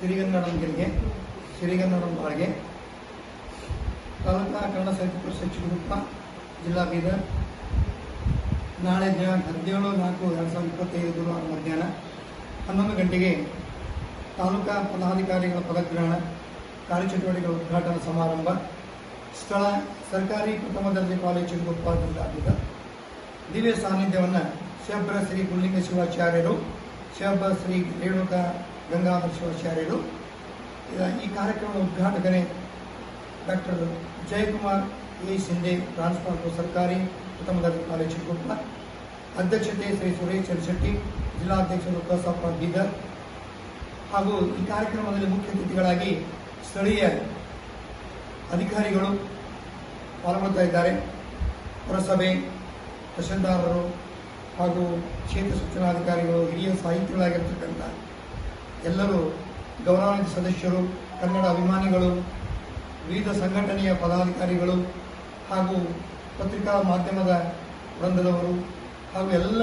ಸಿರಿಗನ್ನಡಂ ಗೆಲ್ಗೆ ಸಿರಿಗನ್ನಡಂ ಬಾಳ್ಗೆ ತಾಲೂಕಾ ಕನ್ನಡ ಸಾಹಿತ್ಯ ಪರಿಷತ್ ಚಿತ್ರದುರ್ಗ ಜಿಲ್ಲಾ ಬೀದರ್ ನಾಳೆ 17/4/2025 ಗುರುವಾರ ಮಧ್ಯಾಹ್ನ 11 ಗಂಟೆಗೆ ತಾಲೂಕಾ ಪದಾಧಿಕಾರಿಗಳ ಪದಗ್ರಹಣ ಕಾರ್ಯಚಟುವಟಿಕೆಗಳ ಉದ್ಘಾಟನಾ ಸಮಾರಂಭ. ಸ್ಥಳ ಸರ್ಕಾರಿ ಪ್ರಥಮ ದರ್ಜೆ ಕಾಲೇಜು ಚಿತ್ರದುರ್ಗ ಜಿಲ್ಲಾ ಬೀದರ್. ದಿವ್ಯ ಸಾನ್ನಿಧ್ಯವನ್ನು ಶಿವಬ್ರ ಶ್ರೀ ಗುರುಲಿಂಗ ಶಿವಾಚಾರ್ಯರು, ಶಿವಬ್ರ ಶ್ರೀ ರೇಣುಕಾ ಗಂಗಾಧರ ಶಿವಾಚಾರ್ಯರು. ಈ ಕಾರ್ಯಕ್ರಮದ ಉದ್ಘಾಟಕರೇ ಡಾಕ್ಟರ್ ಜಯಕುಮಾರ್ ಎ ಶಿಂದೆ, ಟ್ರಾನ್ಸ್ಫಾರ್ ಸರ್ಕಾರಿ ಪ್ರಥಮ ದರ್ಜೆ ಕಾಲೇಜು ಚಿತ್ರದುರ್ಗ. ಅಧ್ಯಕ್ಷತೆ ಶ್ರೀ ಸುರೇಶ್ ಶೆಟ್ಟಿ, ಜಿಲ್ಲಾಧ್ಯಕ್ಷರು ಕಸಾಪ ಬೀದರ್. ಹಾಗೂ ಈ ಕಾರ್ಯಕ್ರಮದಲ್ಲಿ ಮುಖ್ಯ ಅತಿಥಿಗಳಾಗಿ ಸ್ಥಳೀಯ ಅಧಿಕಾರಿಗಳು ಪಾಲ್ಗೊಳ್ತಾ ಇದ್ದಾರೆ. ಪುರಸಭೆ ತಹಶೀಲ್ದಾರರು ಹಾಗೂ ಕ್ಷೇತ್ರ ಶಿಕ್ಷಣಾಧಿಕಾರಿಗಳು, ಹಿರಿಯ ಸಾಹಿತಿಗಳಾಗಿರ್ತಕ್ಕಂಥ ಎಲ್ಲರೂ, ಗೌರವಾನ್ವಿತ ಸದಸ್ಯರು, ಕನ್ನಡ ಅಭಿಮಾನಿಗಳು, ವಿವಿಧ ಸಂಘಟನೆಯ ಪದಾಧಿಕಾರಿಗಳು ಹಾಗೂ ಪತ್ರಿಕಾ ಮಾಧ್ಯಮದ ವೃಂದದವರು ಹಾಗೂ ಎಲ್ಲ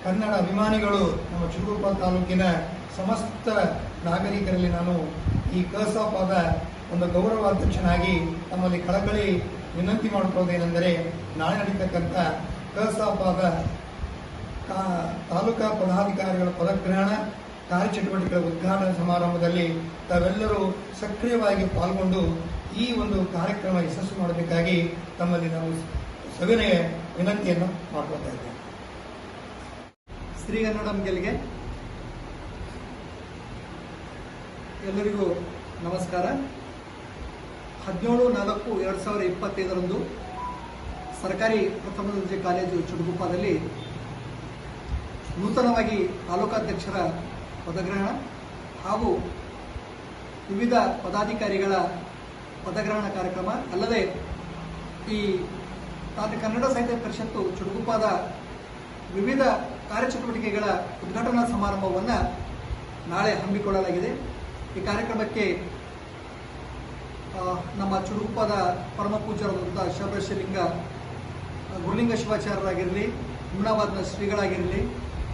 ಕನ್ನಡ ಅಭಿಮಾನಿಗಳು, ನಮ್ಮ ಚಿತ್ರದುರ್ಗ ತಾಲೂಕಿನ ಸಮಸ್ತ ನಾಗರಿಕರಲ್ಲಿ ನಾನು ಈ ಕಸಾಪದ ಒಂದು ಗೌರವಾಧ್ಯಕ್ಷನಾಗಿ ತಮ್ಮಲ್ಲಿ ಕಳಕಳಿ ವಿನಂತಿ ಮಾಡಿಕೊಳ್ಳೋದೇನೆಂದರೆ, ನಾಳೆ ನಡೀತಕ್ಕಂಥ ಕಸಾಪದ ತಾಲೂಕಾ ಪದಾಧಿಕಾರಿಗಳ ಪದಗ್ರಹಣ ಕಾರ್ಯಚಟುವಟಿಕೆಗಳ ಉದ್ಘಾಟನಾ ಸಮಾರಂಭದಲ್ಲಿ ತಾವೆಲ್ಲರೂ ಸಕ್ರಿಯವಾಗಿ ಪಾಲ್ಗೊಂಡು ಈ ಒಂದು ಕಾರ್ಯಕ್ರಮ ಯಶಸ್ಸು ಮಾಡಬೇಕಾಗಿ ತಮ್ಮಲ್ಲಿ ನಾವು ಸವಿನಯ ವಿನಂತಿಯನ್ನು ಮಾಡ್ಕೊಳ್ತಾ ಇದ್ದೇವೆ. ಶ್ರೀಗನ್ನಡಂ ಗೆಲ್ಗೆ ಎಲ್ಲರಿಗೂ ನಮಸ್ಕಾರ. 17/4/2025 ಸರ್ಕಾರಿ ಪ್ರಥಮ ದರ್ಜೆ ಕಾಲೇಜು ಚಿತ್ರದುರ್ಗದಲ್ಲಿ ನೂತನವಾಗಿ ತಾಲೂಕಾಧ್ಯಕ್ಷರ ಪದಗ್ರಹಣ ಹಾಗೂ ವಿವಿಧ ಪದಾಧಿಕಾರಿಗಳ ಪದಗ್ರಹಣ ಕಾರ್ಯಕ್ರಮ ಅಲ್ಲದೆ ಈ ಕನ್ನಡ ಸಾಹಿತ್ಯ ಪರಿಷತ್ತು ಚಿತ್ರದುರ್ಗದ ವಿವಿಧ ಕಾರ್ಯಚಟುವಟಿಕೆಗಳ ಉದ್ಘಾಟನಾ ಸಮಾರಂಭವನ್ನು ನಾಳೆ ಹಮ್ಮಿಕೊಳ್ಳಲಾಗಿದೆ. ಈ ಕಾರ್ಯಕ್ರಮಕ್ಕೆ ನಮ್ಮ ಚಿತ್ರದುರ್ಗದ ಪರಮ ಪೂಜ್ಯರಾದಂಥ ಶಿವಬ್ರಶ್ಲಿಂಗ ಗುರುಲಿಂಗ ಶಿವಾಚಾರ್ಯರಾಗಿರಲಿ, ಹುಮ್ನಾಬಾದ್ನ ಶ್ರೀಗಳಾಗಿರಲಿ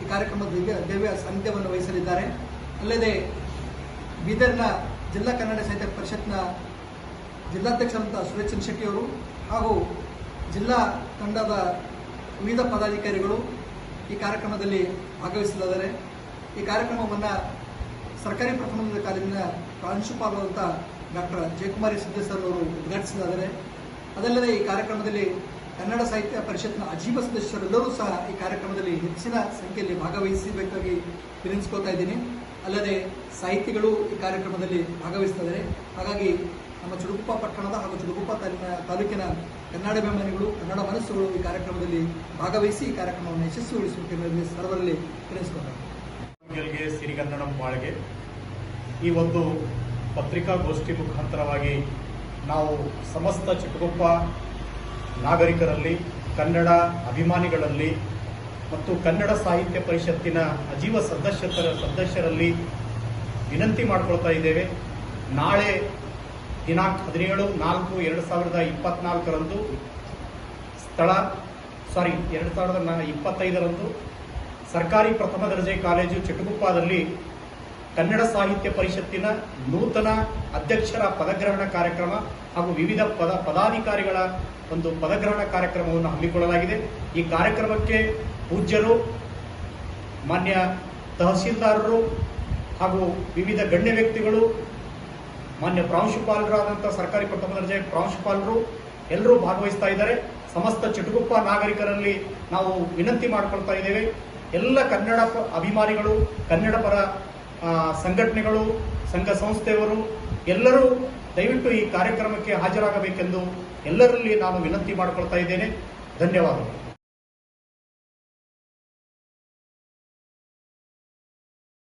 ಈ ಕಾರ್ಯಕ್ರಮದ ದಿವ್ಯ ಸಾನ್ನಿಧ್ಯವನ್ನು ವಹಿಸಲಿದ್ದಾರೆ. ಅಲ್ಲದೆ ಬೀದರ್ನ ಜಿಲ್ಲಾ ಕನ್ನಡ ಸಾಹಿತ್ಯ ಪರಿಷತ್ನ ಜಿಲ್ಲಾಧ್ಯಕ್ಷರಂಥ ಸುರೇಶ್ ಶೆಟ್ಟಿಯವರು ಹಾಗೂ ಜಿಲ್ಲಾ ತಂಡದ ವಿವಿಧ ಪದಾಧಿಕಾರಿಗಳು ಈ ಕಾರ್ಯಕ್ರಮದಲ್ಲಿ ಭಾಗವಹಿಸಲಿದ್ದಾರೆ. ಈ ಕಾರ್ಯಕ್ರಮವನ್ನು ಸರ್ಕಾರಿ ಪ್ರಥಮ ದರ್ಜೆ ಕಾಲೇಜಿನ ಪ್ರಾಂಶುಪಾಲರಾದಂಥ ಡಾಕ್ಟರ್ ಜಯಕುಮಾರ್ ಸಿದ್ದೆ ಸರ್ ಅವರು ಉದ್ಘಾಟಿಸಿದ್ದಾರೆ. ಅದಲ್ಲದೆ ಈ ಕಾರ್ಯಕ್ರಮದಲ್ಲಿ ಕನ್ನಡ ಸಾಹಿತ್ಯ ಪರಿಷತ್ನ ಅಜೀವ ಸದಸ್ಯರೆಲ್ಲರೂ ಸಹ ಈ ಕಾರ್ಯಕ್ರಮದಲ್ಲಿ ಹೆಚ್ಚಿನ ಸಂಖ್ಯೆಯಲ್ಲಿ ಭಾಗವಹಿಸಬೇಕಾಗಿ ವಿನಂತಿಸ್ಕೊಳ್ತಾ ಇದ್ದೀನಿ. ಅಲ್ಲದೆ ಸಾಹಿತಿಗಳು ಈ ಕಾರ್ಯಕ್ರಮದಲ್ಲಿ ಭಾಗವಹಿಸ್ತಿದ್ದಾರೆ. ಹಾಗಾಗಿ ನಮ್ಮ ಚಿತ್ರದುರ್ಗ ಪಟ್ಟಣದ ಹಾಗೂ ಚಿತ್ರದುರ್ಗ ತಾಲೂಕಿನ ಕನ್ನಡಾಭಿಮಾನಿಗಳು, ಕನ್ನಡ ಮನಸ್ಸುಗಳು ಈ ಕಾರ್ಯಕ್ರಮದಲ್ಲಿ ಭಾಗವಹಿಸಿ ಈ ಕಾರ್ಯಕ್ರಮವನ್ನು ಯಶಸ್ವಿಗೊಳಿಸಬೇಕೆಂದು ಸರ್ವರಲ್ಲಿ ವಿನಂತಿಸಿಕೊಂಡರು. ಸಿರಿಗನ್ನಡಂ ಬಾಳ್ಗೆ ಈ ಒಂದು ಪತ್ರಿಕಾಗೋಷ್ಠಿ ಮುಖಾಂತರವಾಗಿ ನಾವು ಸಮಸ್ತ ಚಿತ್ರದುರ್ಗ ನಾಗರಿಕರಲ್ಲಿ, ಕನ್ನಡ ಅಭಿಮಾನಿಗಳಲ್ಲಿ ಮತ್ತು ಕನ್ನಡ ಸಾಹಿತ್ಯ ಪರಿಷತ್ತಿನ ಅಜೀವ ಸದಸ್ಯರಲ್ಲಿ ವಿನಂತಿ ಮಾಡಿಕೊಳ್ತಾ ಇದ್ದೇವೆ. ನಾಳೆ ದಿನಾಂಕ 17/4/2024 2025 ಸರ್ಕಾರಿ ಪ್ರಥಮ ದರ್ಜೆ ಕಾಲೇಜು ಚಿತ್ರದುರ್ಗದಲ್ಲಿ ಕನ್ನಡ ಸಾಹಿತ್ಯ ಪರಿಷತ್ತಿನ ನೂತನ ಅಧ್ಯಕ್ಷರ ಪದಗ್ರಹಣ ಕಾರ್ಯಕ್ರಮ ಹಾಗೂ ವಿವಿಧ ಪದಾಧಿಕಾರಿಗಳ ಒಂದು ಪದಗ್ರಹಣ ಕಾರ್ಯಕ್ರಮವನ್ನು ಹಮ್ಮಿಕೊಳ್ಳಲಾಗಿದೆ. ಈ ಕಾರ್ಯಕ್ರಮಕ್ಕೆ ಪೂಜ್ಯರು, ಮಾನ್ಯ ತಹಸೀಲ್ದಾರರು ಹಾಗೂ ವಿವಿಧ ಗಣ್ಯ ವ್ಯಕ್ತಿಗಳು, ಮಾನ್ಯ ಪ್ರಾಂಶುಪಾಲರಾದಂಥ ಸರ್ಕಾರಿ ಪ್ರಥಮ ದರ್ಜೆ ಪ್ರಾಂಶುಪಾಲರು ಎಲ್ಲರೂ ಭಾಗವಹಿಸ್ತಾ ಇದ್ದಾರೆ. ಸಮಸ್ತ ಚಿತ್ರದುರ್ಗ ನಾಗರಿಕರಲ್ಲಿ ನಾವು ವಿನಂತಿ ಮಾಡಿಕೊಳ್ತಾ ಇದ್ದೇವೆ. ಎಲ್ಲ ಕನ್ನಡ ಅಭಿಮಾನಿಗಳು, ಕನ್ನಡ ಪರ ಸಂಘಟನೆಗಳು, ಸಂಘ ಸಂಸ್ಥೆಯವರು ಎಲ್ಲರೂ ದಯವಿಟ್ಟು ಈ ಕಾರ್ಯಕ್ರಮಕ್ಕೆ ಹಾಜರಾಗಬೇಕೆಂದು ಎಲ್ಲರಲ್ಲಿ ನಾನು ವಿನಂತಿ ಮಾಡಿಕೊಳ್ತಾ ಇದ್ದೇನೆ. ಧನ್ಯವಾದಗಳು.